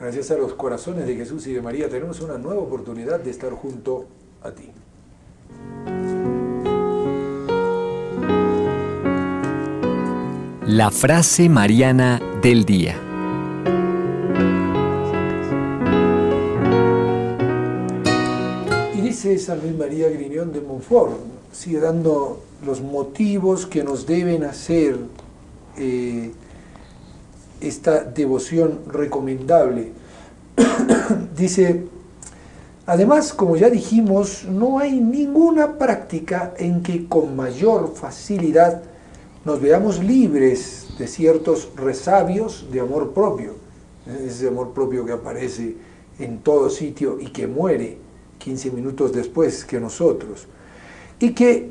Gracias a los corazones de Jesús y de María tenemos una nueva oportunidad de estar junto a ti. La frase mariana del día. Y dice San Luis María Griñón de Montfort, sigue dando los motivos que nos deben hacer esta devoción recomendable. Dice, además, como ya dijimos, no hay ninguna práctica en que con mayor facilidad nos veamos libres de ciertos resabios de amor propio, ese amor propio que aparece en todo sitio y que muere 15 minutos después que nosotros, y que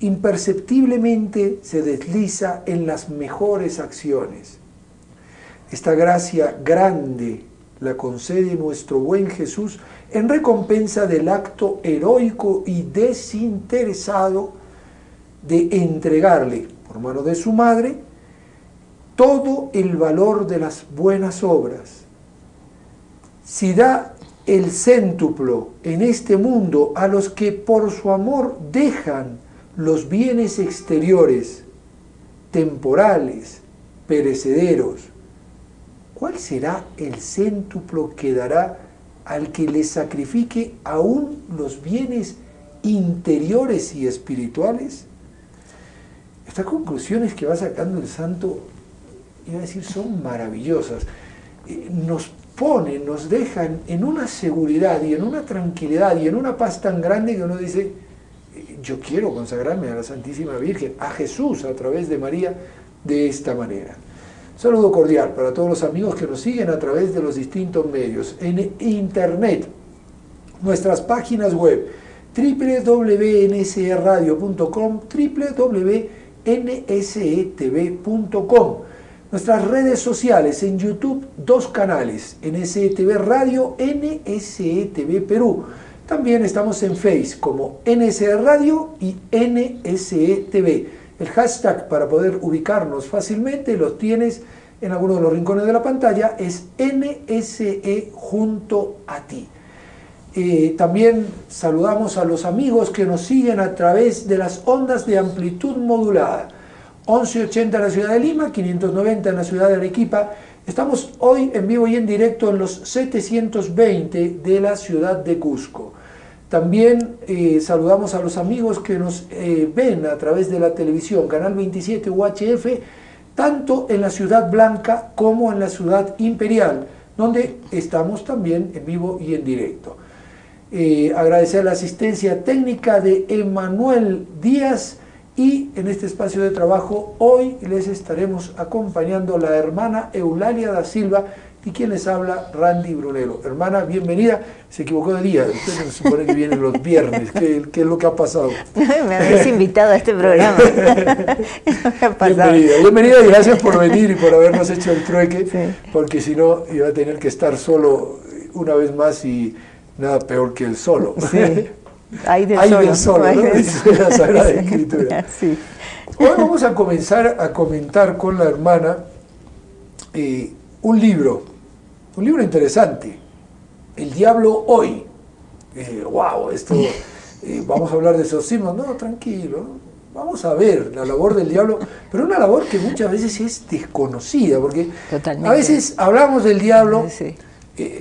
imperceptiblemente se desliza en las mejores acciones. Esta gracia grande la concede nuestro buen Jesús en recompensa del acto heroico y desinteresado de entregarle, por mano de su madre, todo el valor de las buenas obras. Si da el céntuplo en este mundo a los que por su amor dejan los bienes exteriores, temporales, perecederos, ¿cuál será el céntuplo que dará al que le sacrifique aún los bienes interiores y espirituales? Estas conclusiones que va sacando el santo, iba a decir, son maravillosas. Nos ponen, nos dejan en una seguridad y en una tranquilidad y en una paz tan grande que uno dice, yo quiero consagrarme a la Santísima Virgen, a Jesús a través de María, de esta manera. Saludo cordial para todos los amigos que nos siguen a través de los distintos medios, en internet, nuestras páginas web, www.nsradio.com, www.nsetv.com, nuestras redes sociales, en YouTube, 2 canales, NSETV Radio, NSETV Perú. También estamos en Face como NSE Radio y NSETV. El hashtag para poder ubicarnos fácilmente los tienes en alguno de los rincones de la pantalla, es NSE junto a ti. También saludamos a los amigos que nos siguen a través de las ondas de amplitud modulada. 1180 en la ciudad de Lima, 590 en la ciudad de Arequipa. Estamos hoy en vivo y en directo en los 720 de la ciudad de Cusco. También saludamos a los amigos que nos ven a través de la televisión, Canal 27 UHF, tanto en la Ciudad Blanca como en la Ciudad Imperial, donde estamos también en vivo y en directo. Agradecer la asistencia técnica de Emanuel Díaz, y en este espacio de trabajo hoy les estaremos acompañando la hermana Eulalia da Silva y quien les habla, Randy Brunero. Hermana, bienvenida. Se equivocó de día, usted se supone que viene los viernes. ¿Qué es lo que ha pasado? Me habéis invitado a este programa. Bienvenida y gracias por venir y por habernos hecho el trueque, sí, porque si no iba a tener que estar solo una vez más y nada peor que el solo. Sí. Hay del solo, ¿no? Dice la Sagrada Escritura. Sí. Hoy vamos a comenzar a comentar con la hermana un libro interesante, El Diablo Hoy. Wow, esto, vamos a hablar de exorcismo. No, tranquilo, vamos a ver la labor del diablo, pero una labor que muchas veces es desconocida, porque totalmente, a veces hablamos del diablo, sí,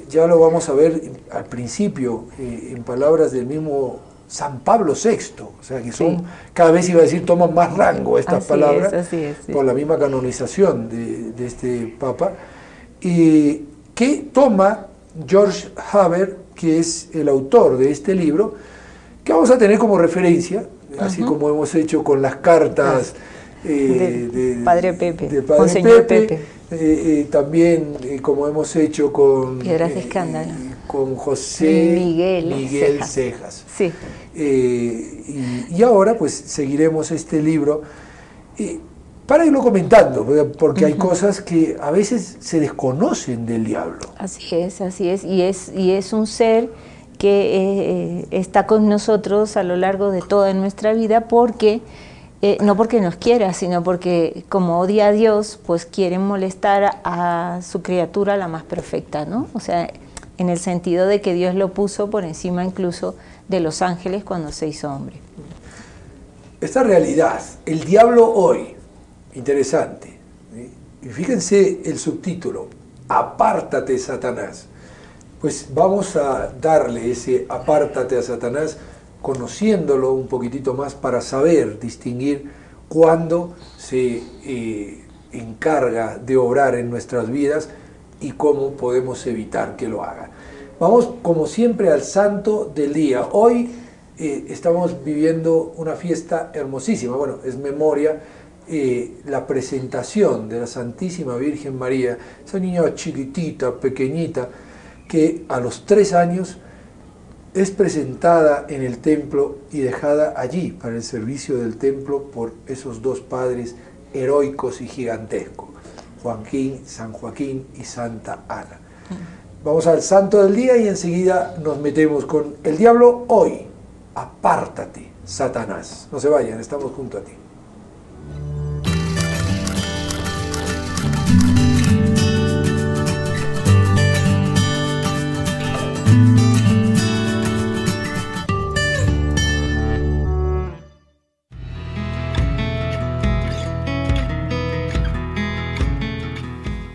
ya lo vamos a ver al principio, en palabras del mismo San Pablo VI, o sea que son, sí, cada vez iba a decir, toman más rango estas palabras, así es, sí, por la misma canonización de este Papa, que toma George Haber, que es el autor de este libro, que vamos a tener como referencia, así como hemos hecho con las cartas de Padre Pepe, de Padre Monseñor Pepe. También como hemos hecho con Piedras de Escándalo, con José Miguel Cejas. Sí. Y ahora pues seguiremos este libro para irlo comentando, porque hay cosas que a veces se desconocen del diablo. Así es, y es un ser que está con nosotros a lo largo de toda nuestra vida, porque No porque nos quiera, sino porque como odia a Dios, pues quiere molestar a su criatura la más perfecta, ¿no? O sea, en el sentido de que Dios lo puso por encima incluso de los ángeles cuando se hizo hombre. Esta realidad, el diablo hoy, interesante, ¿sí? Y fíjense el subtítulo, apártate Satanás. Pues vamos a darle ese apártate a Satanás, conociéndolo un poquitito más para saber distinguir cuándo se encarga de obrar en nuestras vidas y cómo podemos evitar que lo haga. Vamos como siempre al santo del día. Hoy estamos viviendo una fiesta hermosísima, bueno, es memoria, la presentación de la Santísima Virgen María, esa niña chiquitita, pequeñita, que a los 3 años es presentada en el templo y dejada allí para el servicio del templo por esos 2 padres heroicos y gigantescos, San Joaquín y Santa Ana. Vamos al santo del día y enseguida nos metemos con el diablo hoy. Apártate, Satanás. No se vayan, estamos junto a ti.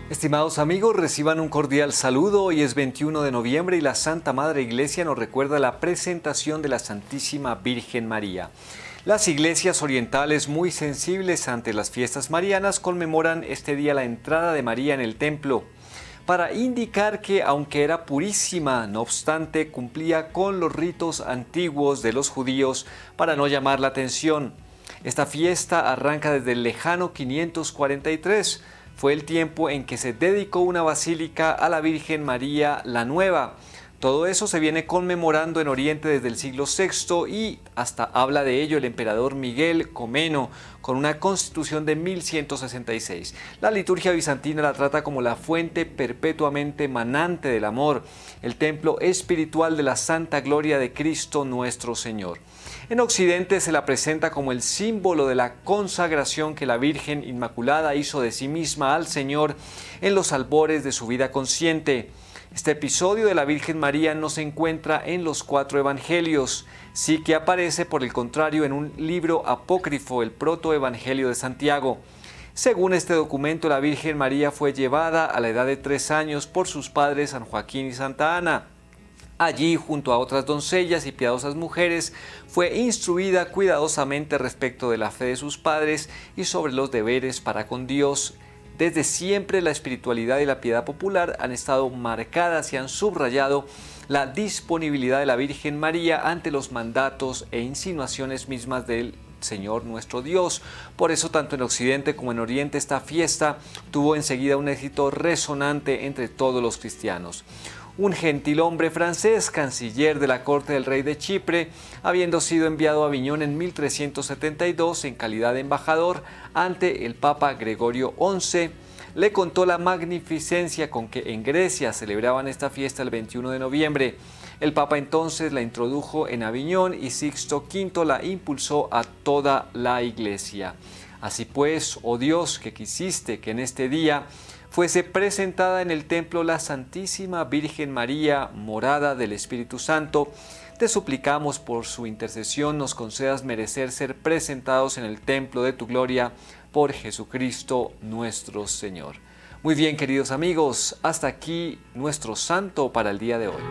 Estimados amigos, reciban un cordial saludo. Hoy es 21 de noviembre y la Santa Madre Iglesia nos recuerda la presentación de la Santísima Virgen María. Las iglesias orientales, muy sensibles ante las fiestas marianas, conmemoran este día la entrada de María en el templo, para indicar que, aunque era purísima, no obstante, cumplía con los ritos antiguos de los judíos para no llamar la atención. Esta fiesta arranca desde el lejano 543, fue el tiempo en que se dedicó una basílica a la Virgen María la Nueva. Todo eso se viene conmemorando en Oriente desde el siglo VI y hasta habla de ello el emperador Miguel Comeno con una constitución de 1166. La liturgia bizantina la trata como la fuente perpetuamente manante del amor, el templo espiritual de la santa gloria de Cristo nuestro Señor. En Occidente se la presenta como el símbolo de la consagración que la Virgen Inmaculada hizo de sí misma al Señor en los albores de su vida consciente. Este episodio de la Virgen María no se encuentra en los 4 evangelios, sí que aparece por el contrario en un libro apócrifo, el Protoevangelio de Santiago. Según este documento, la Virgen María fue llevada a la edad de 3 años por sus padres San Joaquín y Santa Ana. Allí, junto a otras doncellas y piadosas mujeres, fue instruida cuidadosamente respecto de la fe de sus padres y sobre los deberes para con Dios. Desde siempre la espiritualidad y la piedad popular han estado marcadas y han subrayado la disponibilidad de la Virgen María ante los mandatos e insinuaciones mismas del Señor nuestro Dios. Por eso, tanto en Occidente como en Oriente, esta fiesta tuvo enseguida un éxito resonante entre todos los cristianos. Un gentilhombre francés, canciller de la corte del rey de Chipre, habiendo sido enviado a Aviñón en 1372 en calidad de embajador ante el Papa Gregorio XI, le contó la magnificencia con que en Grecia celebraban esta fiesta el 21 de noviembre. El Papa entonces la introdujo en Aviñón y Sixto V la impulsó a toda la Iglesia. Así pues, oh Dios, que quisiste que en este día fuese presentada en el templo la Santísima Virgen María, morada del Espíritu Santo, te suplicamos por su intercesión nos concedas merecer ser presentados en el templo de tu gloria por Jesucristo nuestro Señor. Muy bien, queridos amigos, hasta aquí nuestro santo para el día de hoy.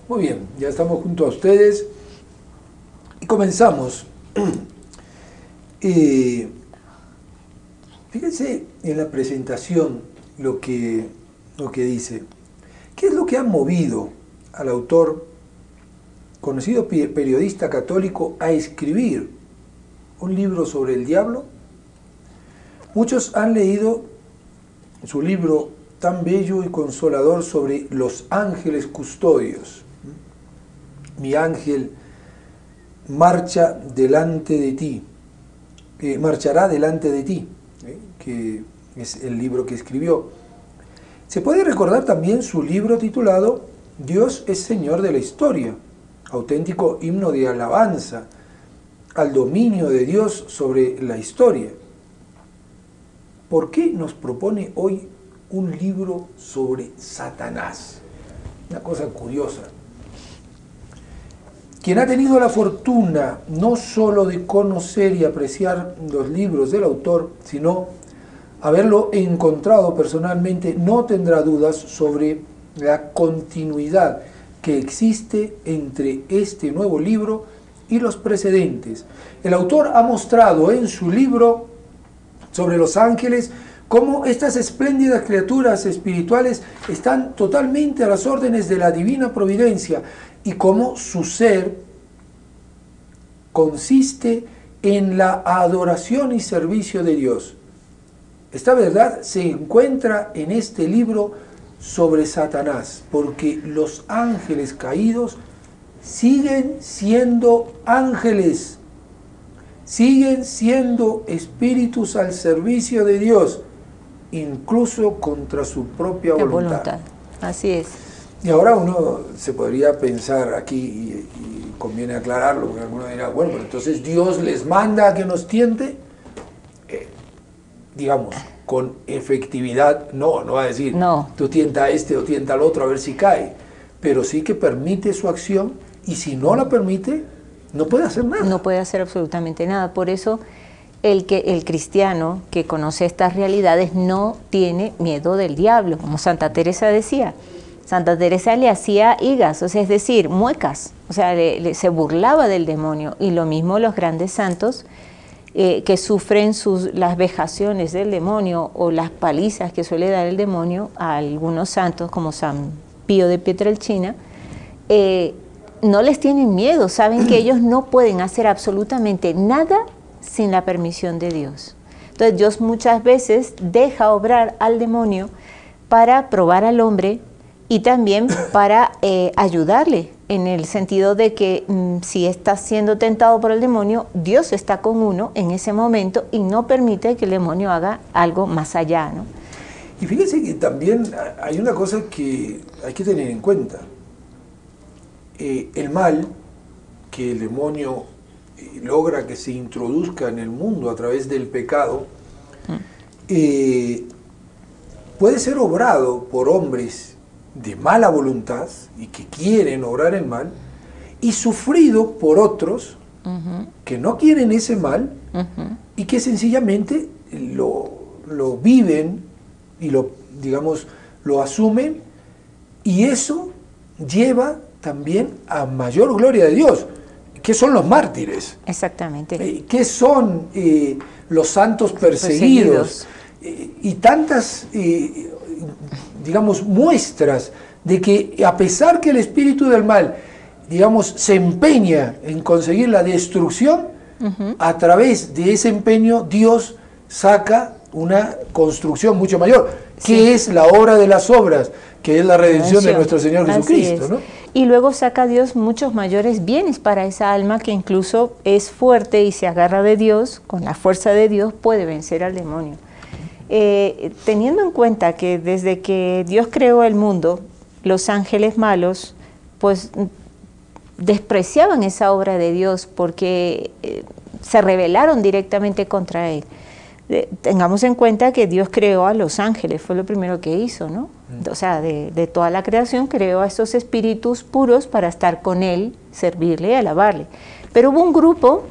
Muy bien, ya estamos junto a ustedes y comenzamos. Fíjense en la presentación lo que dice. ¿Qué es lo que ha movido al autor, conocido periodista católico, a escribir un libro sobre el diablo? Muchos han leído su libro tan bello y consolador sobre los ángeles custodios. Mi ángel marchará delante de ti, que es el libro que escribió. Se puede recordar también su libro titulado Dios es Señor de la Historia, auténtico himno de alabanza al dominio de Dios sobre la historia. ¿Por qué nos propone hoy un libro sobre Satanás? Una cosa curiosa. Quien ha tenido la fortuna no solo de conocer y apreciar los libros del autor, sino haberlo encontrado personalmente, no tendrá dudas sobre la continuidad que existe entre este nuevo libro y los precedentes. El autor ha mostrado en su libro sobre los ángeles cómo estas espléndidas criaturas espirituales están totalmente a las órdenes de la divina providencia y cómo su ser consiste en la adoración y servicio de Dios. Esta verdad se encuentra en este libro sobre Satanás, porque los ángeles caídos siguen siendo ángeles, siguen siendo espíritus al servicio de Dios, incluso contra su propia voluntad. Así es. Y ahora uno se podría pensar aquí, y conviene aclararlo, porque alguno dirá, bueno, pero entonces Dios les manda a que nos tiente, digamos, con efectividad, no va a decir, no, tú tienta a este o tienta al otro a ver si cae, pero sí que permite su acción, y si no la permite, no puede hacer nada. No puede hacer absolutamente nada. Por eso el cristiano que conoce estas realidades no tiene miedo del diablo, como Santa Teresa decía. Santa Teresa le hacía higas, o sea, es decir, muecas, o sea, se burlaba del demonio, y lo mismo los grandes santos que sufren las vejaciones del demonio o las palizas que suele dar el demonio a algunos santos como San Pío de Pietrelcina, no les tienen miedo, saben que ellos no pueden hacer absolutamente nada sin la permisión de Dios. Entonces Dios muchas veces deja obrar al demonio para probar al hombre y también para ayudarle, en el sentido de que si está siendo tentado por el demonio, Dios está con uno en ese momento y no permite que el demonio haga algo más allá, ¿no? Y fíjense que también hay una cosa que hay que tener en cuenta. El mal que el demonio logra que se introduzca en el mundo a través del pecado, puede ser obrado por hombres de mala voluntad y que quieren obrar el mal, y sufrido por otros que no quieren ese mal y que sencillamente lo viven y lo asumen, y eso lleva también a mayor gloria de Dios. ¿Qué son los mártires? Exactamente. ¿Qué son los santos perseguidos? Y tantas, muestras de que a pesar que el espíritu del mal, se empeña en conseguir la destrucción, a través de ese empeño Dios saca una construcción mucho mayor, que es la obra de las obras, que es la redención de nuestro Señor Jesucristo, ¿no? Y luego saca Dios muchos mayores bienes para esa alma que incluso es fuerte y se agarra de Dios, con la fuerza de Dios puede vencer al demonio. Teniendo en cuenta que desde que Dios creó el mundo, los ángeles malos pues despreciaban esa obra de Dios porque se rebelaron directamente contra él. Tengamos en cuenta que Dios creó a los ángeles, fue lo primero que hizo, ¿no? O sea, de toda la creación creó a esos espíritus puros para estar con él, servirle y alabarle. Pero hubo un grupo,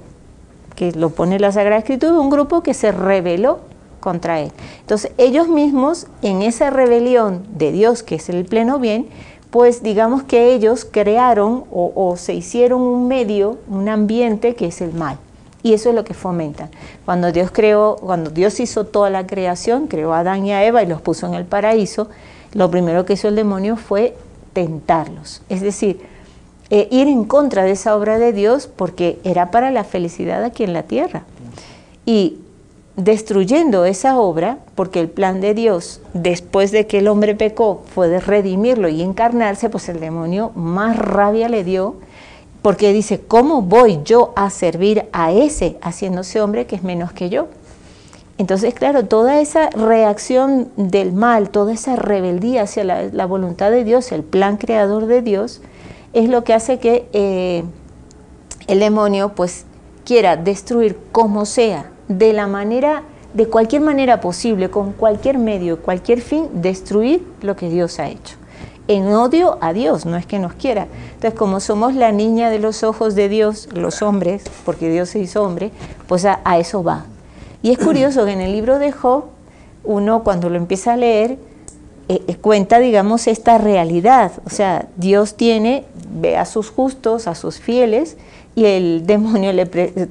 que lo pone la Sagrada Escritura, un grupo que se rebeló contra él. Entonces ellos mismos, en esa rebelión de Dios, que es el pleno bien, pues digamos que ellos crearon o se hicieron un medio, un ambiente que es el mal. Y eso es lo que fomentan. Cuando Dios hizo toda la creación, creó a Adán y a Eva y los puso en el paraíso, lo primero que hizo el demonio fue tentarlos. Es decir, ir en contra de esa obra de Dios porque era para la felicidad aquí en la tierra. Y destruyendo esa obra, porque el plan de Dios, después de que el hombre pecó, fue de redimirlo y encarnarse, pues el demonio más rabia le dio, porque dice, ¿cómo voy yo a servir a ese, haciéndose hombre que es menos que yo? Entonces, claro, toda esa reacción del mal, toda esa rebeldía hacia la voluntad de Dios, el plan creador de Dios, es lo que hace que el demonio pues quiera destruir como sea, de cualquier manera posible, con cualquier medio, cualquier fin, destruir lo que Dios ha hecho. En odio a Dios, no es que nos quiera. Entonces, como somos la niña de los ojos de Dios, los hombres, porque Dios se hizo hombre, pues a eso va. Y es curioso que en el libro de Job, uno cuando lo empieza a leer, cuenta, digamos, esta realidad. O sea, Dios ve a sus justos, a sus fieles, y el demonio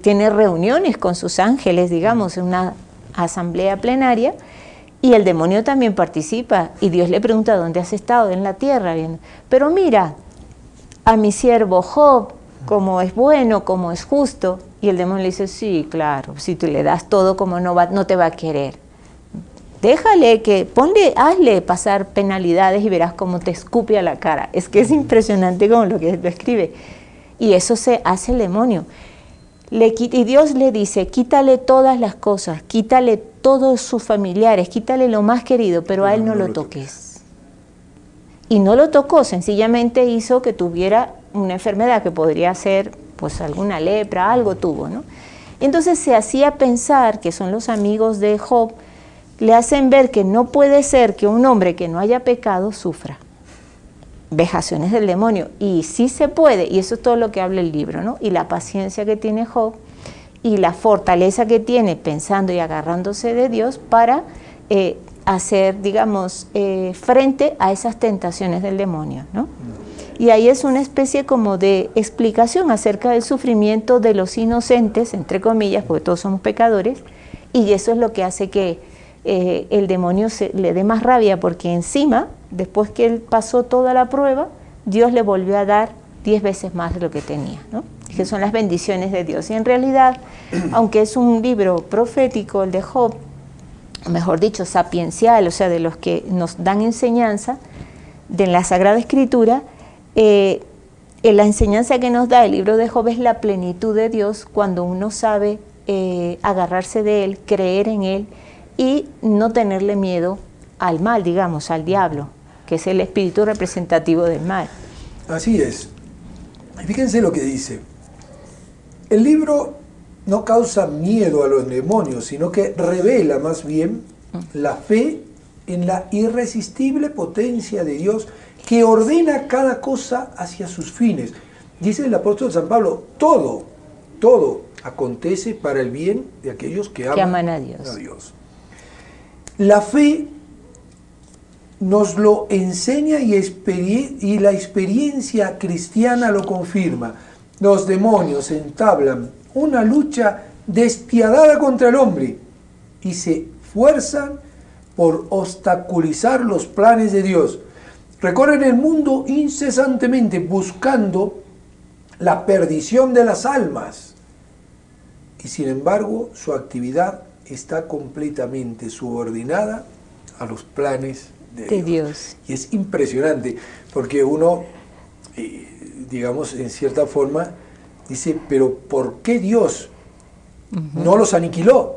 tiene reuniones con sus ángeles, digamos, en una asamblea plenaria, y el demonio también participa, y Dios le pregunta, ¿dónde has estado? En la tierra. Pero mira, a mi siervo Job, como es bueno, como es justo, y el demonio le dice, sí, claro, si tú le das todo, como no te va a querer. Déjale hazle pasar penalidades y verás cómo te escupe a la cara. Es que es impresionante como lo que lo escribe. Y eso se hace el demonio. Y Dios le dice, quítale todas las cosas, quítale todos sus familiares, quítale lo más querido, pero a él no lo toques. Y no lo tocó, sencillamente hizo que tuviera una enfermedad que podría ser pues alguna lepra, algo tuvo, ¿no? Entonces se hacía pensar, que son los amigos de Job, le hacen ver que no puede ser que un hombre que no haya pecado sufra vejaciones del demonio, y sí se puede, y eso es todo lo que habla el libro, ¿no? Y la paciencia que tiene Job, y la fortaleza que tiene pensando y agarrándose de Dios para hacer, digamos, frente a esas tentaciones del demonio, ¿no? Y ahí es una especie como de explicación acerca del sufrimiento de los inocentes, entre comillas, porque todos somos pecadores, y eso es lo que hace que el demonio le dé más rabia, porque encima, después que él pasó toda la prueba, Dios le volvió a dar 10 veces más de lo que tenía, ¿no? Que son las bendiciones de Dios. Y en realidad, aunque es un libro profético, el de Job, mejor dicho, sapiencial, o sea, de los que nos dan enseñanza de la Sagrada Escritura, la enseñanza que nos da el libro de Job es la plenitud de Dios cuando uno sabe agarrarse de Él, creer en Él y no tenerle miedo al mal, digamos, al diablo, que es el espíritu representativo del mal. Así es. Y fíjense lo que dice. El libro no causa miedo a los demonios, sino que revela más bien la fe en la irresistible potencia de Dios que ordena cada cosa hacia sus fines. Dice el apóstol San Pablo, todo acontece para el bien de aquellos que aman a Dios. La fe nos lo enseña y la experiencia cristiana lo confirma. Los demonios entablan una lucha despiadada contra el hombre y se esfuerzan por obstaculizar los planes de Dios. Recorren el mundo incesantemente buscando la perdición de las almas y sin embargo su actividad está completamente subordinada a los planes de Dios. Y es impresionante porque uno, digamos, en cierta forma dice, pero ¿por qué Dios no los aniquiló?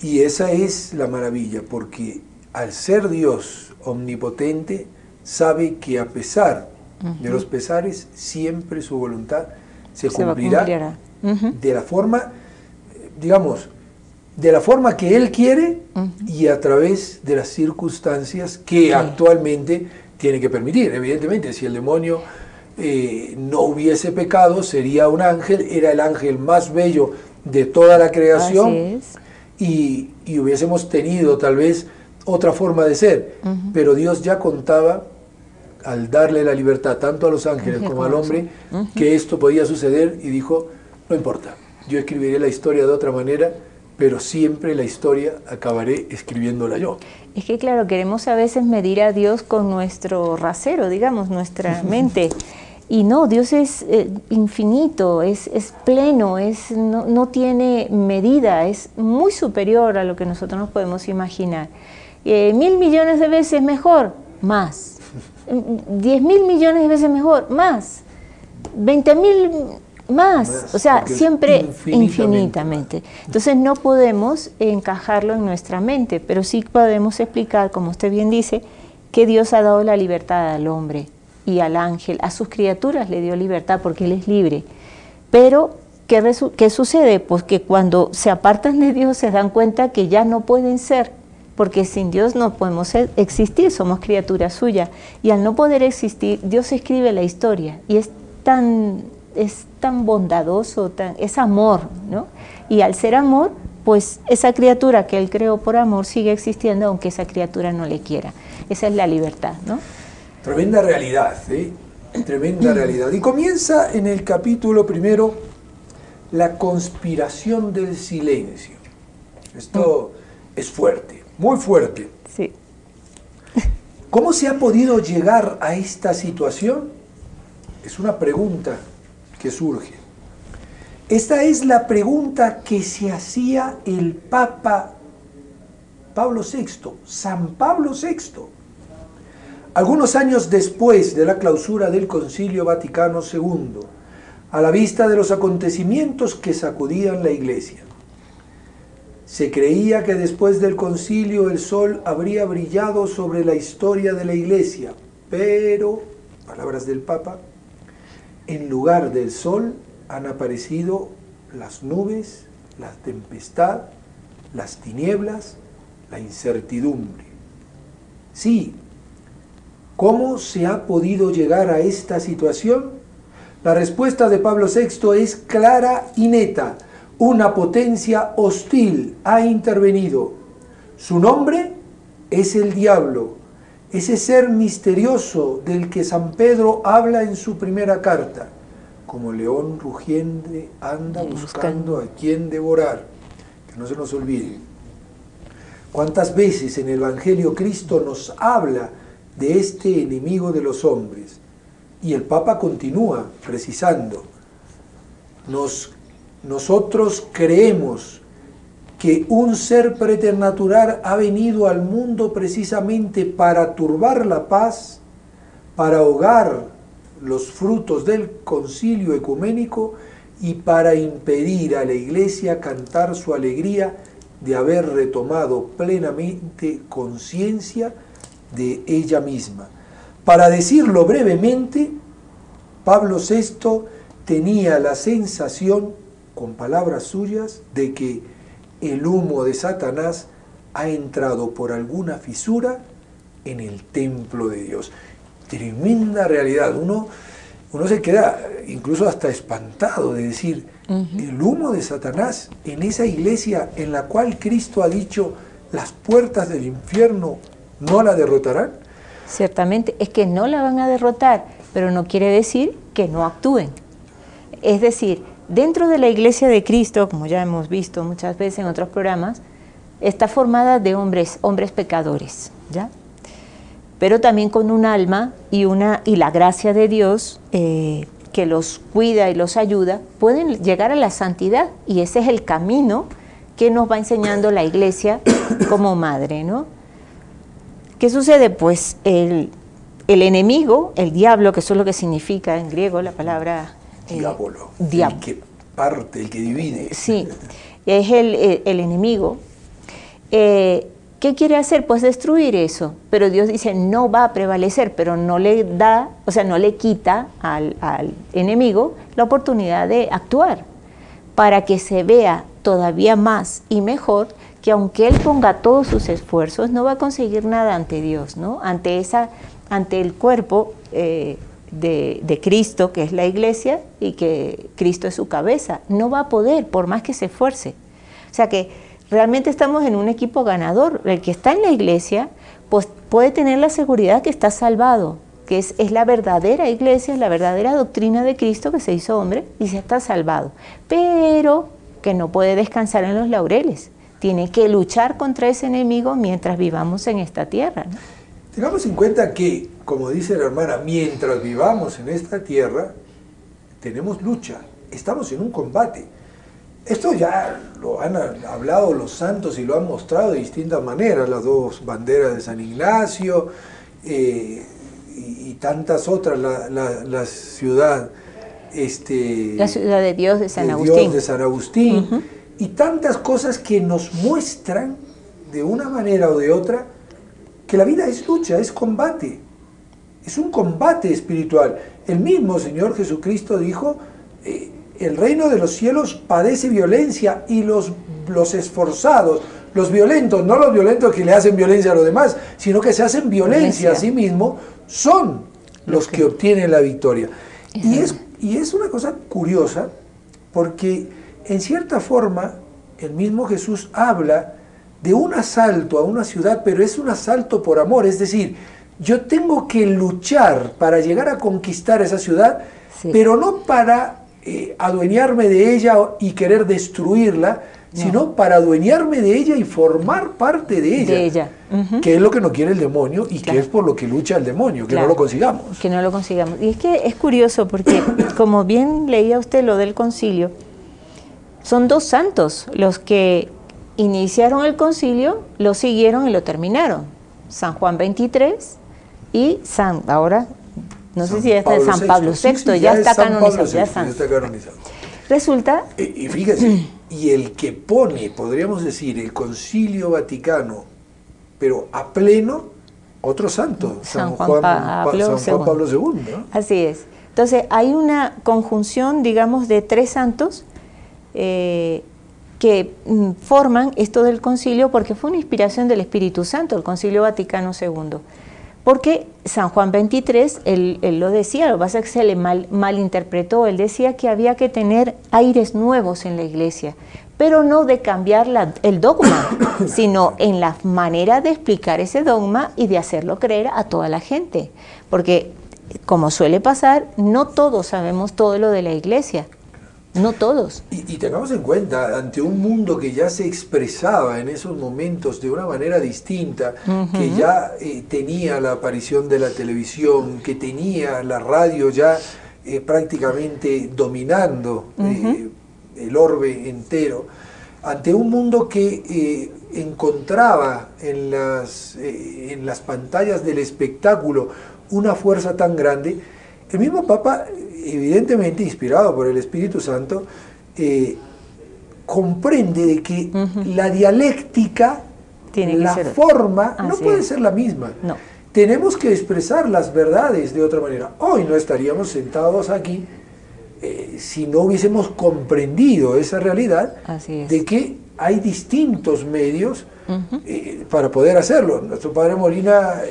Y esa es la maravilla, porque al ser Dios omnipotente, sabe que a pesar de los pesares, siempre su voluntad se cumplirá de la forma, digamos, de la forma que Él quiere y a través de las circunstancias que actualmente tiene que permitir. Evidentemente, si el demonio no hubiese pecado, sería un ángel, era el ángel más bello de toda la creación y hubiésemos tenido tal vez otra forma de ser, pero Dios ya contaba al darle la libertad tanto a los ángeles como al hombre que esto podía suceder y dijo, no importa, yo escribiré la historia de otra manera, pero siempre la historia acabaré escribiéndola yo. Es que claro, queremos a veces medir a Dios con nuestro rasero, digamos, nuestra mente. Y no, Dios es infinito, es pleno, no tiene medida, es muy superior a lo que nosotros nos podemos imaginar. 1.000 millones de veces mejor, más. 10.000 millones de veces mejor, más. 20.000 más, o sea, siempre infinitamente. Entonces no podemos encajarlo en nuestra mente, pero sí podemos explicar, como usted bien dice, que Dios ha dado la libertad al hombre y al ángel, a sus criaturas le dio libertad porque Él es libre. Pero, ¿qué sucede? Pues que cuando se apartan de Dios se dan cuenta que ya no pueden ser, porque sin Dios no podemos existir, somos criaturas suyas. Y al no poder existir, Dios escribe la historia y es tan bondadoso, es amor, ¿no? Y al ser amor, pues esa criatura que Él creó por amor sigue existiendo aunque esa criatura no le quiera. Esa es la libertad, ¿no? Tremenda realidad, ¿eh? Tremenda realidad. Y comienza en el capítulo primero la conspiración del silencio. Esto es fuerte, muy fuerte. Sí. ¿Cómo se ha podido llegar a esta situación? Es una pregunta que surge. Esta es la pregunta que se hacía el Papa Pablo VI, San Pablo VI. Algunos años después de la clausura del Concilio Vaticano II, a la vista de los acontecimientos que sacudían la Iglesia, se creía que después del concilio el sol habría brillado sobre la historia de la Iglesia, pero, palabras del Papa, en lugar del sol han aparecido las nubes, la tempestad, las tinieblas, la incertidumbre. Sí, ¿cómo se ha podido llegar a esta situación? La respuesta de Pablo VI es clara y neta. Una potencia hostil ha intervenido. Su nombre es el diablo, ese ser misterioso del que San Pedro habla en su primera carta. Como león rugiente anda buscando a quien devorar. Que no se nos olvide. ¿Cuántas veces en el Evangelio Cristo nos habla de este enemigo de los hombres? Y el Papa continúa precisando. Nosotros creemos que un ser preternatural ha venido al mundo precisamente para turbar la paz, para ahogar los frutos del concilio ecuménico y para impedir a la Iglesia cantar su alegría de haber retomado plenamente conciencia de ella misma. Para decirlo brevemente, Pablo VI tenía la sensación, con palabras suyas, de que el humo de Satanás ha entrado por alguna fisura en el templo de Dios. Tremenda realidad. Uno se queda incluso hasta espantado de decir, el humo de Satanás en esa iglesia en la cual Cristo ha dicho, las puertas del infierno no la derrotarán. Ciertamente, es que no la van a derrotar, pero no quiere decir que no actúen. Es decir, dentro de la iglesia de Cristo, como ya hemos visto muchas veces en otros programas, está formada de hombres pecadores, ¿ya? Pero también con un alma y la gracia de Dios que los cuida y los ayuda, pueden llegar a la santidad, y ese es el camino que nos va enseñando la iglesia como madre, ¿no? ¿Qué sucede? Pues el enemigo, el diablo, que eso es lo que significa en griego la palabra diablo, diablo. El que parte, el que divide. Sí, es el enemigo. ¿Qué quiere hacer? Pues destruir eso, pero Dios dice no va a prevalecer, pero no le da, o sea, no le quita al enemigo la oportunidad de actuar, para que se vea todavía más y mejor que aunque él ponga todos sus esfuerzos, no va a conseguir nada ante Dios, ¿no? Ante el cuerpo de Cristo, que es la iglesia, y que Cristo es su cabeza, no va a poder, por más que se esfuerce. O sea que realmente estamos en un equipo ganador. El que está en la iglesia, pues puede tener la seguridad que está salvado, que es la verdadera iglesia, es la verdadera doctrina de Cristo que se hizo hombre y se está salvado. Pero que no puede descansar en los laureles. Tiene que luchar contra ese enemigo mientras vivamos en esta tierra, ¿no? Tengamos en cuenta que, como dice la hermana, mientras vivamos en esta tierra, tenemos lucha, estamos en un combate. Esto ya lo han hablado los santos y lo han mostrado de distintas maneras, las dos banderas de San Ignacio y tantas otras, la ciudad La ciudad de Dios de San Agustín. Dios de San Agustín, y tantas cosas que nos muestran de una manera o de otra que la vida es lucha, es combate, es un combate espiritual. El mismo Señor Jesucristo dijo, el reino de los cielos padece violencia y los esforzados, los violentos, no los violentos que le hacen violencia a los demás, sino que se hacen violencia a sí mismos, son los que obtienen la victoria. Y es una cosa curiosa, porque en cierta forma el mismo Jesús habla de un asalto a una ciudad, pero es un asalto por amor, es decir, yo tengo que luchar para llegar a conquistar esa ciudad, pero no para adueñarme de ella y querer destruirla, sino para adueñarme de ella y formar parte de ella, que es lo que no quiere el demonio y que es por lo que lucha el demonio, que no lo consigamos. Que no lo consigamos. Y es que es curioso porque, como bien leía usted lo del concilio, son dos santos los que iniciaron el concilio, lo siguieron y lo terminaron. San Juan XXIII y ahora, no sé si ya está San Pablo VI, ya está canonizado. Ya está canonizado. Resulta... Y fíjese, y el que pone, podríamos decir, el Concilio Vaticano, pero a pleno, otro santo, San Juan Pablo II, ¿no? Así es. Entonces, hay una conjunción, digamos, de tres santos que forman esto del concilio, porque fue una inspiración del Espíritu Santo, el Concilio Vaticano II. Porque San Juan XXIII, él lo decía, lo que pasa es que se le malinterpretó, él decía que había que tener aires nuevos en la iglesia, pero no de cambiar el dogma, sino en la manera de explicar ese dogma y de hacerlo creer a toda la gente. Porque, como suele pasar, no todos sabemos todo lo de la iglesia. No todos. Y tengamos en cuenta, ante un mundo que ya se expresaba en esos momentos de una manera distinta, que ya tenía la aparición de la televisión, que tenía la radio ya prácticamente dominando el orbe entero, ante un mundo que encontraba en las pantallas del espectáculo una fuerza tan grande, el mismo Papa, evidentemente inspirado por el Espíritu Santo, comprende de que la dialéctica, la forma, no puede ser la misma. No. Tenemos que expresar las verdades de otra manera. Hoy no estaríamos sentados aquí si no hubiésemos comprendido esa realidad de que hay distintos medios para poder hacerlo. Nuestro padre Molina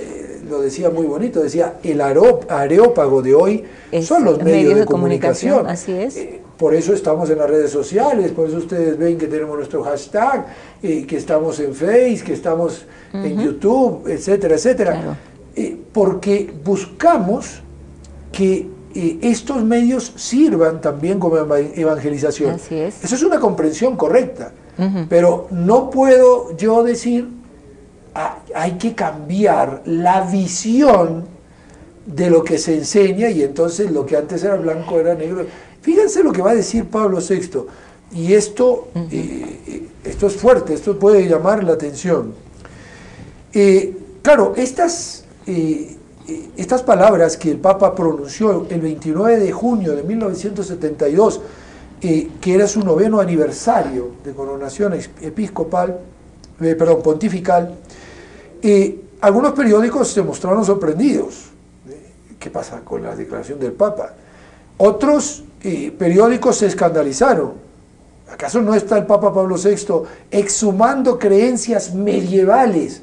lo decía muy bonito, decía, el areópago de hoy son los medios de comunicación. Así es. Por eso estamos en las redes sociales, por eso ustedes ven que tenemos nuestro hashtag, que estamos en Facebook, que estamos en YouTube, etcétera, etcétera. Claro. Porque buscamos que estos medios sirvan también como evangelización. Así es. Eso es una comprensión correcta, pero no puedo yo decir, hay que cambiar la visión de lo que se enseña y entonces lo que antes era blanco era negro. Fíjense lo que va a decir Pablo VI, y esto es fuerte, esto puede llamar la atención. Claro, estas palabras que el Papa pronunció el 29 de junio de 1972, que era su 9º aniversario de coronación pontifical, algunos periódicos se mostraron sorprendidos. ¿Qué pasa con la declaración del Papa? Otros periódicos se escandalizaron. ¿Acaso no está el Papa Pablo VI exhumando creencias medievales?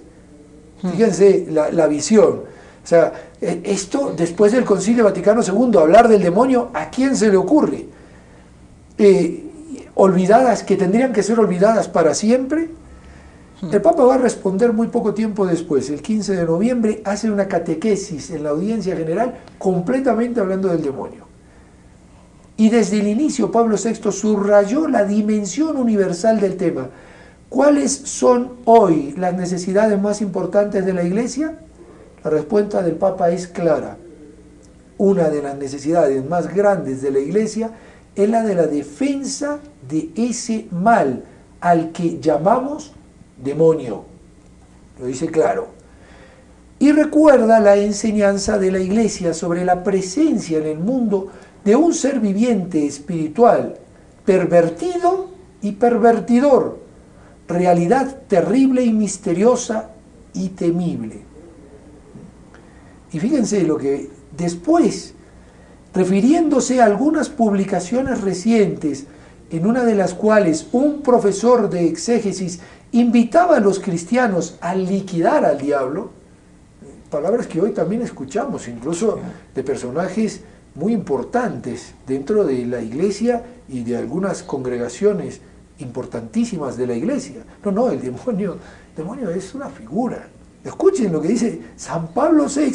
Fíjense la visión. O sea, esto después del Concilio Vaticano II, hablar del demonio, ¿a quién se le ocurre? Olvidadas, que tendrían que ser olvidadas para siempre. El Papa va a responder muy poco tiempo después, el 15 de noviembre, hace una catequesis en la audiencia general completamente hablando del demonio. Y desde el inicio Pablo VI subrayó la dimensión universal del tema. ¿Cuáles son hoy las necesidades más importantes de la Iglesia? La respuesta del Papa es clara. Una de las necesidades más grandes de la Iglesia es la de la defensa de ese mal al que llamamos demonio. Lo dice claro. Y recuerda la enseñanza de la Iglesia sobre la presencia en el mundo de un ser viviente espiritual, pervertido y pervertidor, realidad terrible y misteriosa y temible. Y fíjense lo que después, refiriéndose a algunas publicaciones recientes, en una de las cuales un profesor de exégesis invitaba a los cristianos a liquidar al diablo, palabras que hoy también escuchamos, incluso de personajes muy importantes dentro de la iglesia y de algunas congregaciones importantísimas de la iglesia. No, el demonio es una figura. Escuchen lo que dice San Pablo VI.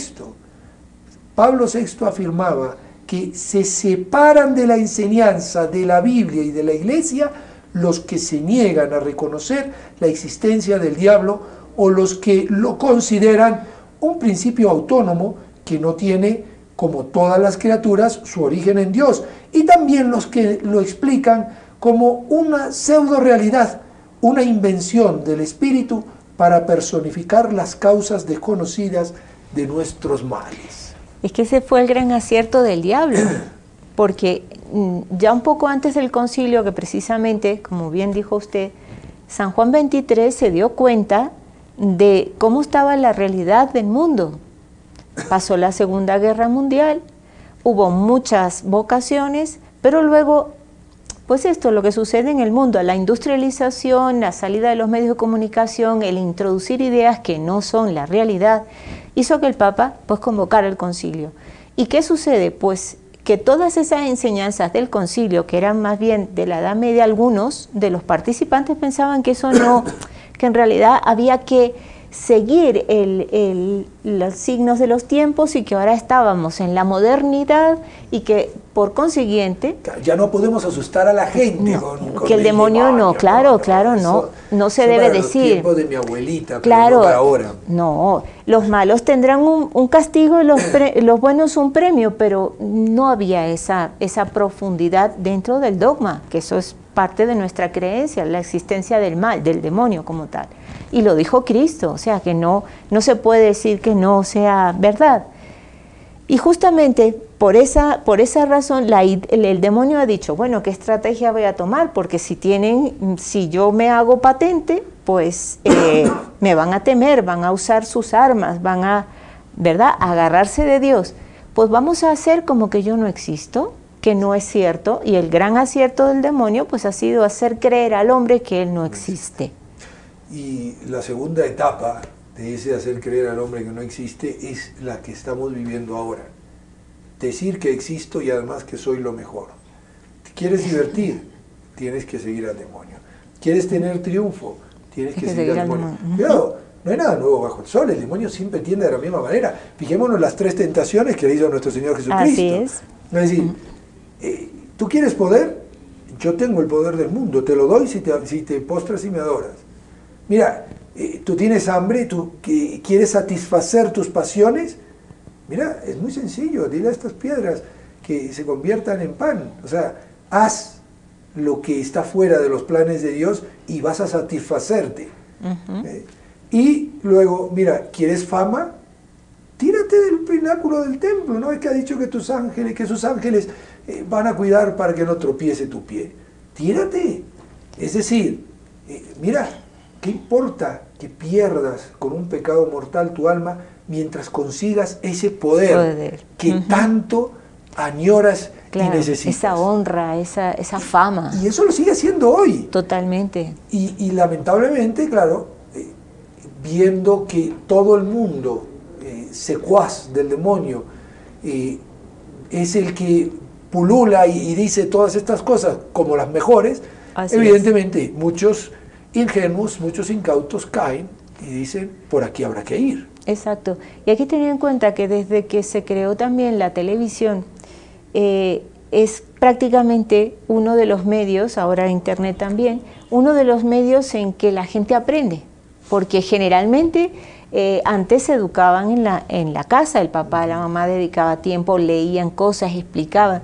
Pablo VI afirmaba que se separan de la enseñanza de la Biblia y de la iglesia los que se niegan a reconocer la existencia del diablo o los que lo consideran un principio autónomo que no tiene, como todas las criaturas, su origen en Dios, y también los que lo explican como una pseudo-realidad, una invención del espíritu para personificar las causas desconocidas de nuestros males. Es que ese fue el gran acierto del diablo, porque ya un poco antes del concilio, que precisamente, como bien dijo usted, San Juan XXIII se dio cuenta de cómo estaba la realidad del mundo. Pasó la Segunda Guerra Mundial, hubo muchas vocaciones, pero luego, pues esto, lo que sucede en el mundo, la industrialización, la salida de los medios de comunicación, el introducir ideas que no son la realidad, hizo que el Papa pues convocara el concilio. ¿Y qué sucede? Pues que todas esas enseñanzas del concilio, que eran más bien de la Edad Media, algunos de los participantes pensaban que eso no, que en realidad había que seguir los signos de los tiempos y que ahora estábamos en la modernidad y que por consiguiente ya no podemos asustar a la gente con que el demonio no, claro, no se debe decir. Los tiempos de mi abuelita, claro, pero no para ahora. No, los malos tendrán un castigo y los buenos un premio, pero no había esa profundidad dentro del dogma, que eso es parte de nuestra creencia, la existencia del mal, del demonio como tal. Y lo dijo Cristo, o sea que no se puede decir que no sea verdad. Y justamente por esa razón el demonio ha dicho, bueno, ¿qué estrategia voy a tomar? Porque si yo me hago patente, pues me van a temer, van a usar sus armas, van a, ¿verdad?, agarrarse de Dios. Pues vamos a hacer como que yo no existo, que no es cierto, y el gran acierto del demonio pues ha sido hacer creer al hombre que él no existe. Y la segunda etapa de ese hacer creer al hombre que no existe es la que estamos viviendo ahora. Decir que existo y además que soy lo mejor. ¿Te quieres divertir? Tienes que seguir al demonio. ¿Quieres tener triunfo? Tienes que seguir al demonio. Cuidado, no hay nada nuevo bajo el sol, el demonio siempre tiende de la misma manera. Fijémonos las 3 tentaciones que le hizo nuestro Señor Jesucristo. Así es. Es decir, ¿tú quieres poder? Yo tengo el poder del mundo, te lo doy si te postras y me adoras. Mira, tú tienes hambre, tú quieres satisfacer tus pasiones. Mira, es muy sencillo, dile a estas piedras que se conviertan en pan. O sea, haz lo que está fuera de los planes de Dios y vas a satisfacerte. Y luego, mira, ¿quieres fama? Tírate del pináculo del templo, ¿no? Es que ha dicho que sus ángeles van a cuidar para que no tropiece tu pie. Tírate. Es decir, mira, ¿qué importa que pierdas con un pecado mortal tu alma mientras consigas ese poder que tanto añoras y necesitas? Esa honra, esa fama. Y eso lo sigue haciendo hoy. Totalmente. Y lamentablemente, claro, viendo que todo el mundo, secuaz del demonio, es el que pulula y dice todas estas cosas como las mejores, así evidentemente muchos ingenuos, muchos incautos caen y dicen, por aquí habrá que ir. Exacto. Y hay que tener en cuenta que desde que se creó también la televisión, es prácticamente uno de los medios, ahora Internet también, uno de los medios en que la gente aprende, porque generalmente antes se educaban en la casa, el papá, la mamá dedicaba tiempo, leían cosas, explicaban.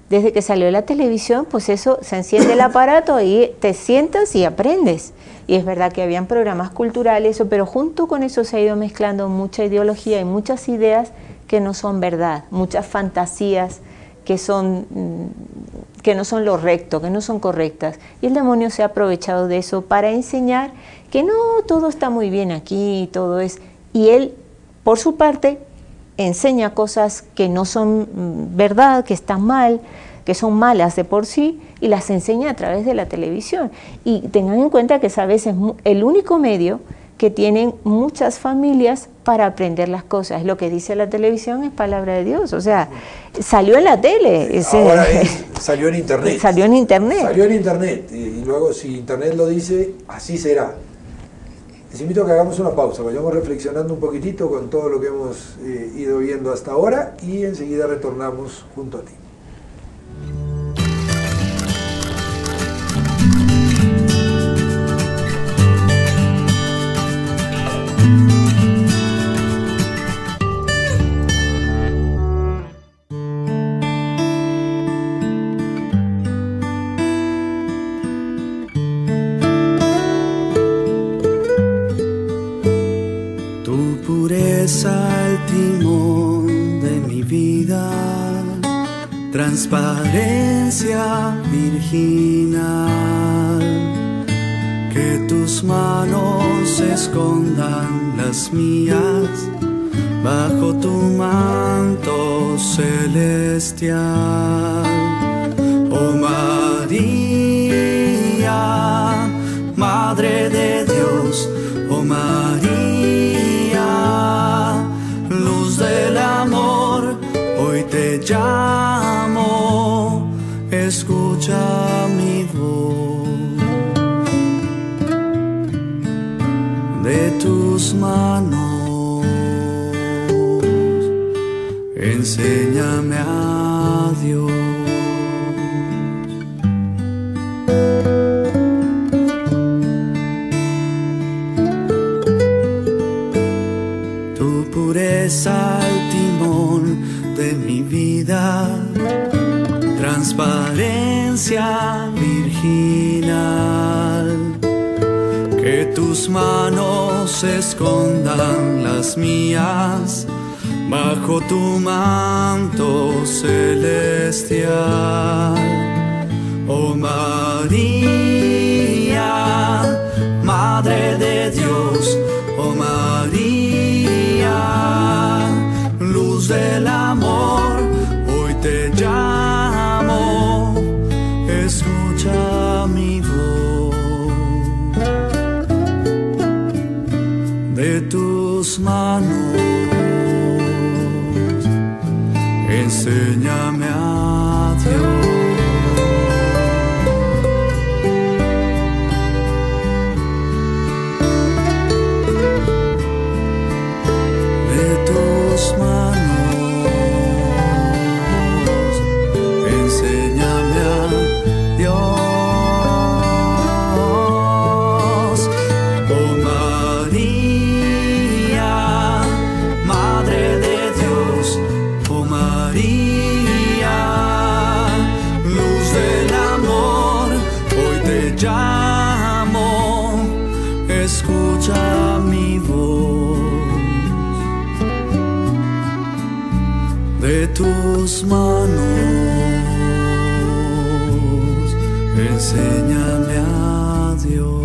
Desde que salió la televisión, pues eso, se enciende el aparato y te sientas y aprendes. Y es verdad que habían programas culturales, pero junto con eso se ha ido mezclando mucha ideología y muchas ideas que no son verdad, muchas fantasías que no son lo recto, que no son correctas. Y el demonio se ha aprovechado de eso para enseñar que no, todo está muy bien aquí, todo es... Y él, por su parte, enseña cosas que no son verdad, que están mal, que son malas de por sí, y las enseña a través de la televisión. Y tengan en cuenta que esa vez es el único medio que tienen muchas familias para aprender las cosas. Lo que dice la televisión es palabra de Dios. O sea, salió en la tele. Ahora salió en Internet. Salió en Internet. Salió en Internet. Y luego, si Internet lo dice, así será. Les invito a que hagamos una pausa, vayamos reflexionando un poquitito con todo lo que hemos ido viendo hasta ahora y enseguida retornamos junto a ti. Al timón de mi vida, transparencia virginal, que tus manos escondan las mías bajo tu manto celestial. Oh María, Madre de Dios, oh María, luz del amor, hoy te llamo, escucha mi voz. De tus manos, enséñame a Dios. Al timón de mi vida, transparencia virginal, que tus manos escondan las mías bajo tu manto celestial. Oh María, Madre de Dios, oh María, luz del amor, hoy te llamo, escucha mi voz. De tus manos, enséñame a Dios. Escucha mi voz. De tus manos, enséñame a Dios.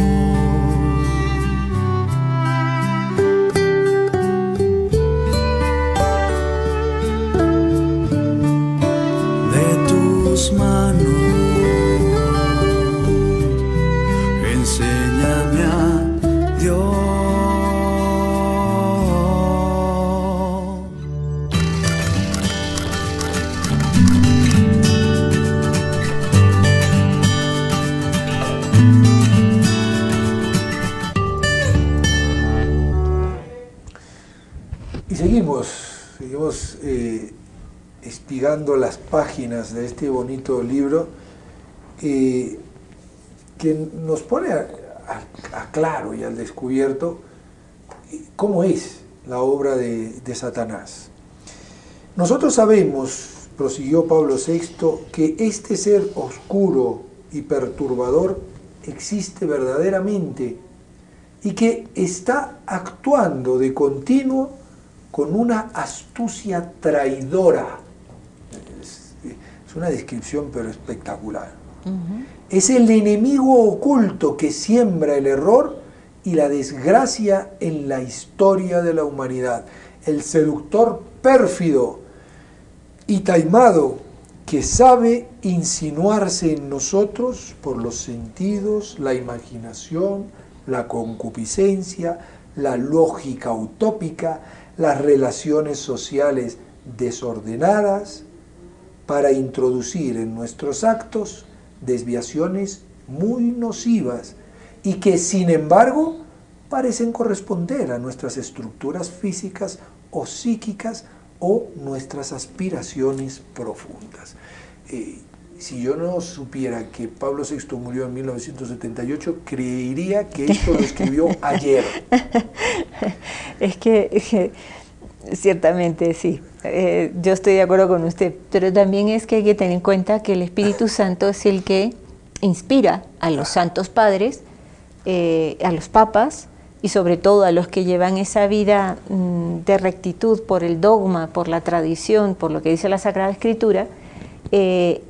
De tus manos, enséñame a Dios. Y seguimos espigando las páginas de este bonito libro que nos pone a claro y al descubierto cómo es la obra de Satanás. Nosotros sabemos, prosiguió Pablo VI, que este ser oscuro y perturbador existe verdaderamente y que está actuando de continuo con una astucia traidora. Es una descripción pero espectacular. Es el enemigo oculto que siembra el error y la desgracia en la historia de la humanidad. El seductor pérfido y taimado que sabe insinuarse en nosotros por los sentidos, la imaginación, la concupiscencia, la lógica utópica, las relaciones sociales desordenadas, para introducir en nuestros actos desviaciones muy nocivas y que, sin embargo, parecen corresponder a nuestras estructuras físicas o psíquicas o nuestras aspiraciones profundas. Si yo no supiera que Pablo VI murió en 1978, creería que esto lo escribió ayer. Es que ciertamente sí, yo estoy de acuerdo con usted, pero también es que hay que tener en cuenta que el Espíritu Santo es el que inspira a los santos padres, a los papas y sobre todo a los que llevan esa vida de rectitud por el dogma, por la tradición, por lo que dice la Sagrada Escritura,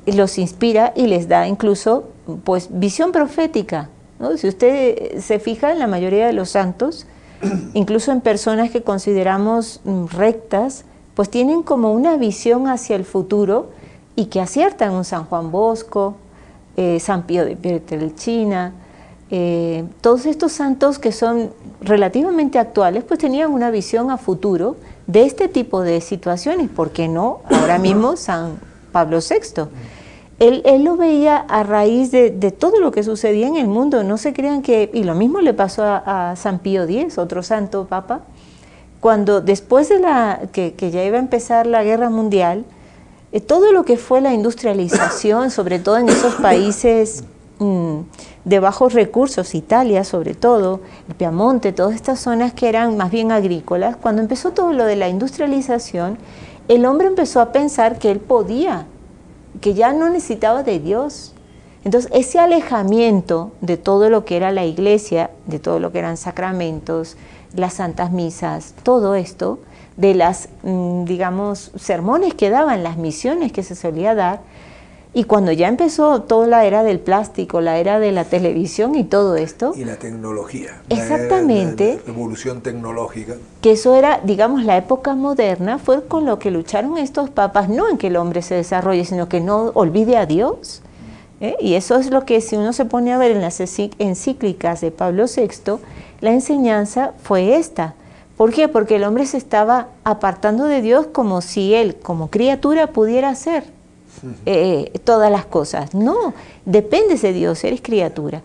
los inspira y les da incluso pues visión profética, ¿no? Si usted se fija en la mayoría de los santos, incluso en personas que consideramos rectas, pues tienen como una visión hacia el futuro y que aciertan. Un San Juan Bosco, San Pío de Pietrelcina, todos estos santos que son relativamente actuales, pues tenían una visión a futuro de este tipo de situaciones. ¿Por qué no? Ahora mismo San Pablo VI. Él lo veía a raíz de todo lo que sucedía en el mundo. No se crean que... Y lo mismo le pasó a San Pío X, otro santo papa, cuando después de que ya iba a empezar la Guerra Mundial, todo lo que fue la industrialización, sobre todo en esos países de bajos recursos, Italia sobre todo, el Piamonte, todas estas zonas que eran más bien agrícolas, cuando empezó todo lo de la industrialización, el hombre empezó a pensar que él podía, que ya no necesitaba de Dios. Entonces, ese alejamiento de todo lo que era la iglesia, de todo lo que eran sacramentos, las santas misas, todo esto, de las, digamos, sermones que daban, las misiones que se solía dar, y cuando ya empezó toda la era del plástico, la era de la televisión y todo esto. Y la tecnología. Exactamente. La revolución tecnológica. Que eso era, digamos, la época moderna, fue con lo que lucharon estos papas, no en que el hombre se desarrolle, sino que no olvide a Dios. Y eso es lo que, si uno se pone a ver en las encíclicas de Pablo VI, la enseñanza fue esta. ¿Por qué? Porque el hombre se estaba apartando de Dios como si él, como criatura, pudiera hacer todas las cosas. No, dependes de Dios, eres criatura.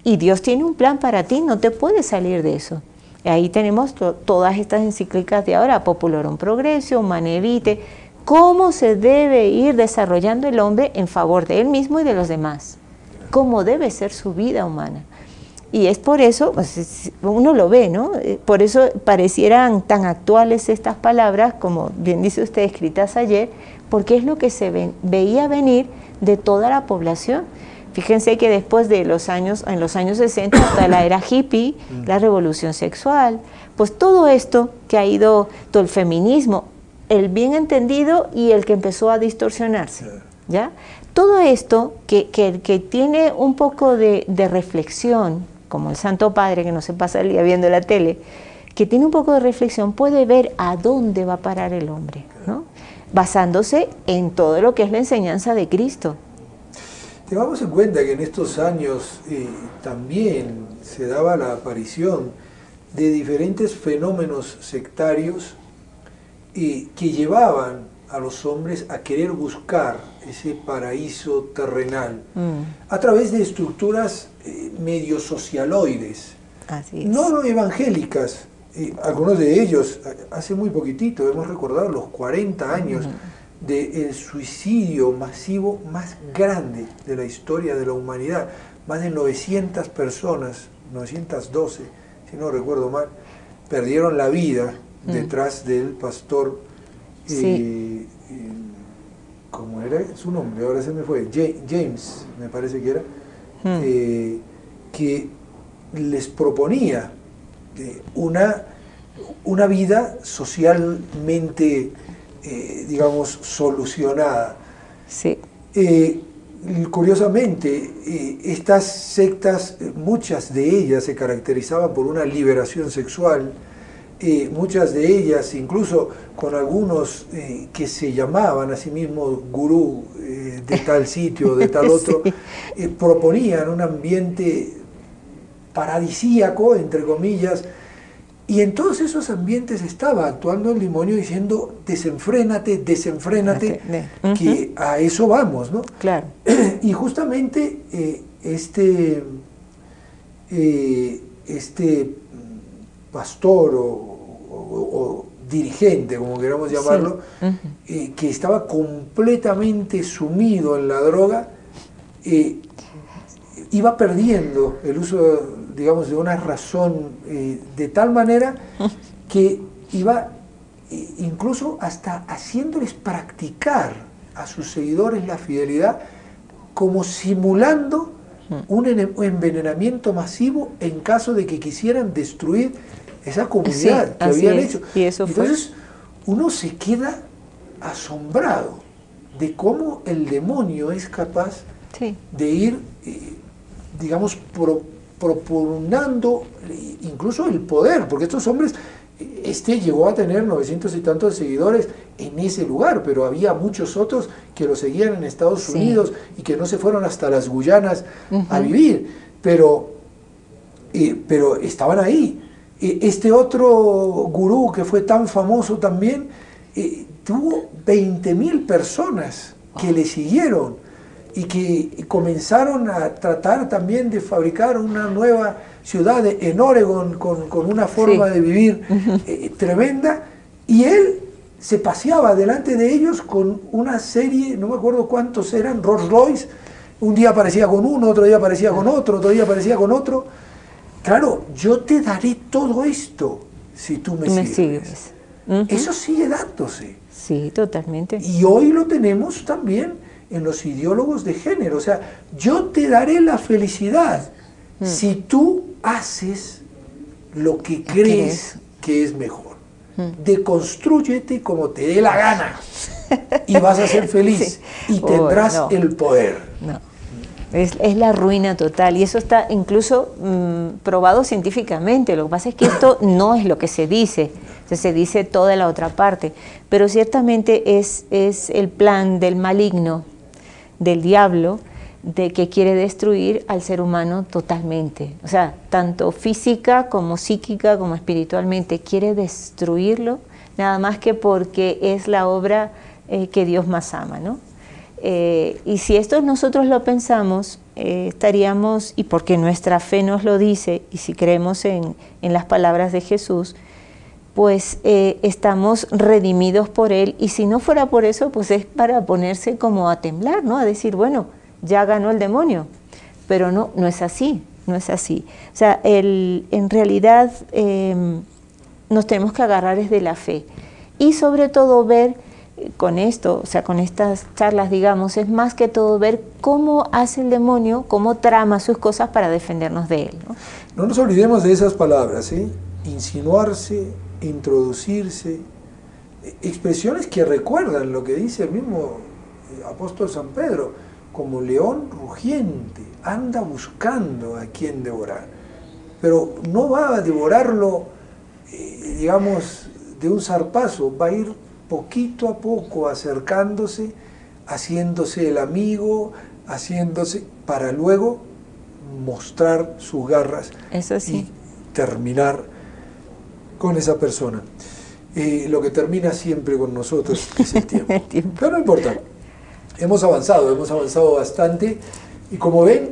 Y Dios tiene un plan para ti, no te puedes salir de eso. Y ahí tenemos todas estas encíclicas de ahora, Populorum Progressio, Humanae Vitae, cómo se debe ir desarrollando el hombre en favor de él mismo y de los demás, cómo debe ser su vida humana. Y es por eso, pues, uno lo ve, ¿no? Por eso parecieran tan actuales estas palabras, como bien dice usted, escritas ayer, porque es lo que se veía venir de toda la población. Fíjense que después de en los años 60, hasta la era hippie, la revolución sexual, pues todo esto que ha ido, todo el feminismo, el bien entendido y el que empezó a distorsionarse, ¿ya? Todo esto que tiene un poco de reflexión, como el Santo Padre que no se pasa el día viendo la tele, que tiene un poco de reflexión, puede ver a dónde va a parar el hombre, ¿no? Basándose en todo lo que es la enseñanza de Cristo. Tengamos en cuenta que en estos años también se daba la aparición de diferentes fenómenos sectarios que llevaban a los hombres a querer buscar ese paraíso terrenal a través de estructuras medio socialoides, Así es. no evangélicas. Algunos de ellos, hace muy poquitito, hemos recordado los 40 años del suicidio masivo más grande de la historia de la humanidad. Más de 900 personas, 912, si no recuerdo mal, perdieron la vida detrás del pastor, ¿cómo era su nombre? Ahora se me fue, James, me parece que era, que les proponía una vida socialmente, digamos, solucionada. Sí. Curiosamente, estas sectas, muchas de ellas se caracterizaban por una liberación sexual, muchas de ellas, incluso con algunos que se llamaban a sí mismos gurú de tal sitio, de tal otro, sí. Proponían un ambiente paradisíaco, entre comillas, y en todos esos ambientes estaba actuando el demonio diciendo desenfrénate, desenfrénate, que a eso vamos, ¿no? Claro. Y justamente este pastor o dirigente, como queramos llamarlo, sí. Que estaba completamente sumido en la droga, iba perdiendo el uso, digamos, de una razón de tal manera que iba incluso hasta haciéndoles practicar a sus seguidores la fidelidad, como simulando un envenenamiento masivo en caso de que quisieran destruir esa comunidad, sí, que habían hecho. Y eso entonces uno se queda asombrado de cómo el demonio es capaz, sí. de ir, digamos, propugnando incluso el poder, porque estos hombres, llegó a tener 900 y tantos seguidores en ese lugar, pero había muchos otros que lo seguían en Estados Unidos, sí. y que no se fueron hasta las Guyanas a vivir, pero estaban ahí. Este otro gurú que fue tan famoso también, tuvo 20.000 personas que le siguieron y que comenzaron a tratar también de fabricar una nueva ciudad en Oregon con una forma, sí. de vivir tremenda, y él se paseaba delante de ellos con una serie, no me acuerdo cuántos eran, Rolls Royce, un día aparecía con uno, otro día aparecía con otro, otro día aparecía con otro. Claro, yo te daré todo esto si tú me sigues. Eso sigue dándose. Sí, totalmente. Y hoy lo tenemos también en los ideólogos de género. O sea, yo te daré la felicidad si tú haces lo que crees que es mejor. Deconstrúyete como te dé la gana y vas a ser feliz, sí. y tendrás el poder. No. Es la ruina total, y eso está incluso probado científicamente. Lo que pasa es que esto no es lo que se dice, se dice toda la otra parte, pero ciertamente es el plan del maligno, del diablo, de que quiere destruir al ser humano totalmente, o sea, tanto física como psíquica como espiritualmente, quiere destruirlo, nada más que porque es la obra que Dios más ama, ¿no? Y si esto nosotros lo pensamos, estaríamos, y porque nuestra fe nos lo dice, y si creemos en las palabras de Jesús, pues estamos redimidos por Él, y si no fuera por eso, pues es para ponerse como a temblar, ¿no? A decir, bueno, ya ganó el demonio, pero no es así, no es así. O sea, en realidad nos tenemos que agarrar desde la fe, y sobre todo ver con esto, o sea, con estas charlas, digamos, es más que todo ver cómo hace el demonio, cómo trama sus cosas para defendernos de él, ¿no? No nos olvidemos de esas palabras, ¿eh? Insinuarse, introducirse, expresiones que recuerdan lo que dice el mismo apóstol San Pedro, como león rugiente, anda buscando a quien devorar, pero no va a devorarlo, digamos, de un zarpazo, va a ir poquito a poco acercándose, haciéndose el amigo, para luego mostrar sus garras. Eso sí. Y terminar con esa persona. Lo que termina siempre con nosotros es el tiempo. Pero no importa, hemos avanzado bastante, y como ven,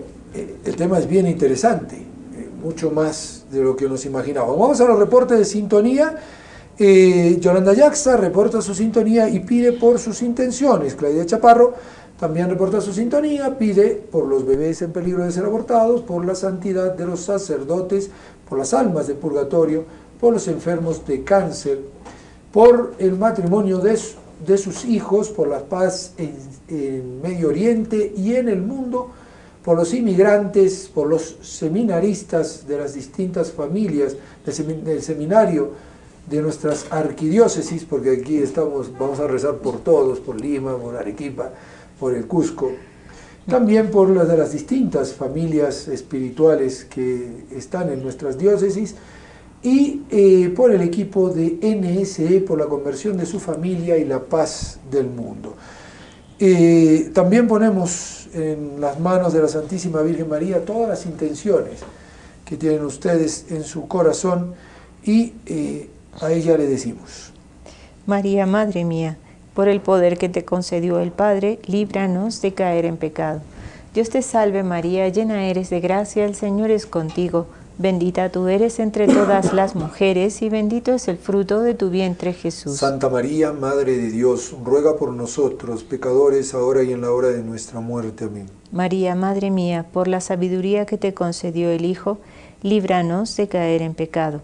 el tema es bien interesante, mucho más de lo que nos imaginábamos. Vamos a los reportes de sintonía. Yolanda Yaxta reporta su sintonía y pide por sus intenciones. Claudia Chaparro también reporta su sintonía, pide por los bebés en peligro de ser abortados, por la santidad de los sacerdotes, por las almas de purgatorio, por los enfermos de cáncer, por el matrimonio de sus hijos, por la paz en Medio Oriente y en el mundo, por los inmigrantes, por los seminaristas de las distintas familias del seminario de nuestras arquidiócesis, porque aquí vamos a rezar por todos, por Lima, por Arequipa, por el Cusco, también por las de las distintas familias espirituales que están en nuestras diócesis, y por el equipo de NSE, por la conversión de su familia y la paz del mundo. También ponemos en las manos de la Santísima Virgen María todas las intenciones que tienen ustedes en su corazón, y a ella le decimos: María, Madre mía, por el poder que te concedió el Padre, líbranos de caer en pecado. Dios te salve María, llena eres de gracia, el Señor es contigo. Bendita tú eres entre todas las mujeres, y bendito es el fruto de tu vientre, Jesús. Santa María, Madre de Dios, ruega por nosotros, pecadores, ahora y en la hora de nuestra muerte. Amén. María, Madre mía, por la sabiduría que te concedió el Hijo, líbranos de caer en pecado.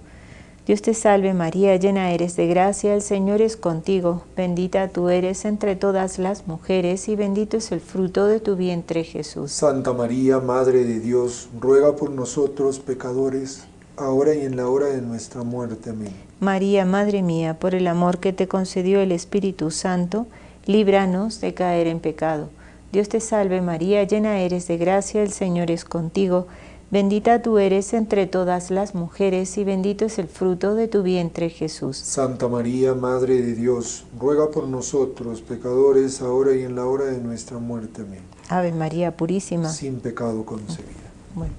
Dios te salve María, llena eres de gracia, el Señor es contigo. Bendita tú eres entre todas las mujeres, y bendito es el fruto de tu vientre, Jesús. Santa María, Madre de Dios, ruega por nosotros, pecadores, ahora y en la hora de nuestra muerte. Amén. María, Madre mía, por el amor que te concedió el Espíritu Santo, líbranos de caer en pecado. Dios te salve María, llena eres de gracia, el Señor es contigo. Bendita tú eres entre todas las mujeres, y bendito es el fruto de tu vientre, Jesús. Santa María, Madre de Dios, ruega por nosotros, pecadores, ahora y en la hora de nuestra muerte. Amén. Ave María Purísima. Sin pecado concebida. Bueno,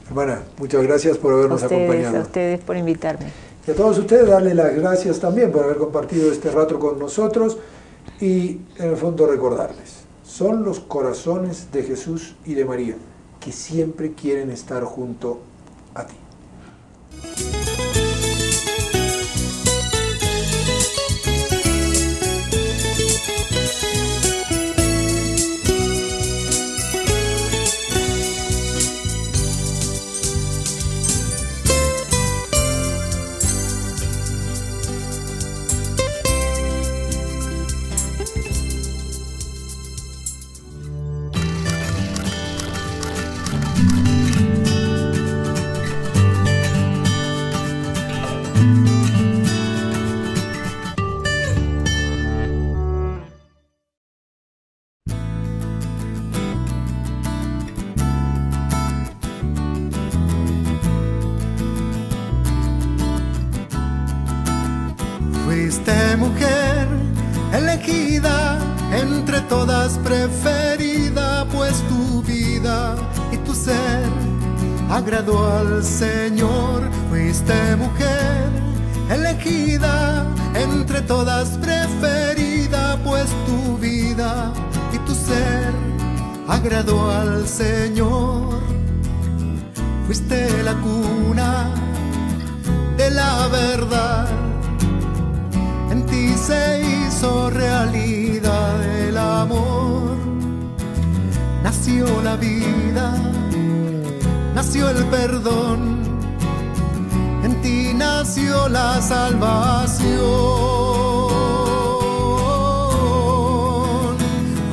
Hermana, muchas gracias por habernos acompañado. A ustedes por invitarme. Y a todos ustedes darle las gracias también por haber compartido este rato con nosotros, y en el fondo recordarles: son los corazones de Jesús y de María que siempre quieren estar junto a ti. Fuiste mujer elegida, entre todas preferida, pues tu vida y tu ser agradó al Señor. Fuiste mujer elegida, entre todas preferida, pues tu vida y tu ser agradó al Señor. Fuiste la cuna de la verdad, en ti se hizo realidad el amor. Nació la vida, nació el perdón, en ti nació la salvación.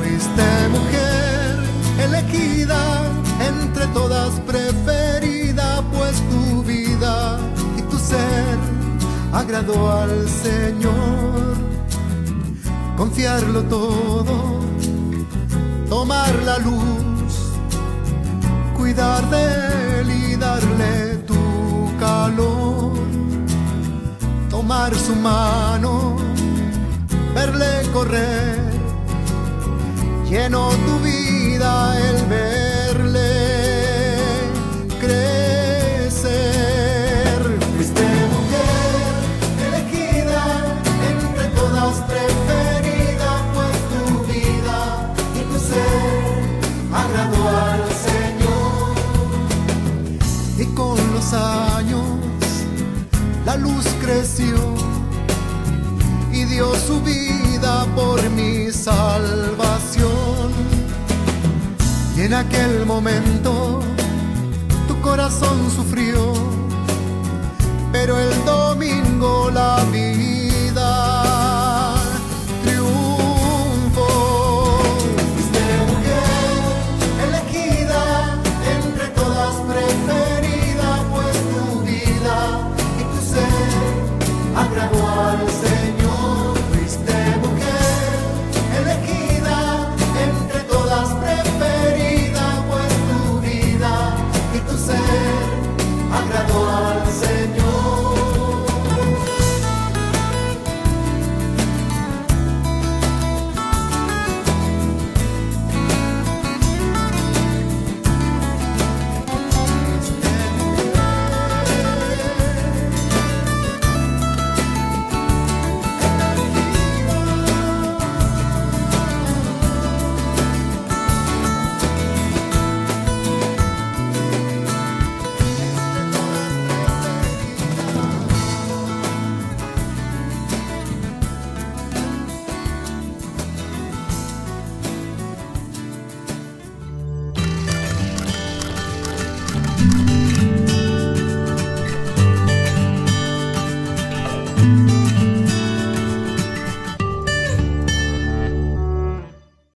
Fuiste mujer elegida, entre todas preferida, pues tu vida y tu ser agradó al Señor. Confiarlo todo, tomar la luz, cuidar de él y darle tu calor. Tomar su mano, verle correr, llenó tu vida el verle crecer. Preferida, pues tu vida y tu ser agradó al Señor. Y con los años la luz creció y dio su vida por mi salvación. Y en aquel momento tu corazón sufrió, pero el domingo la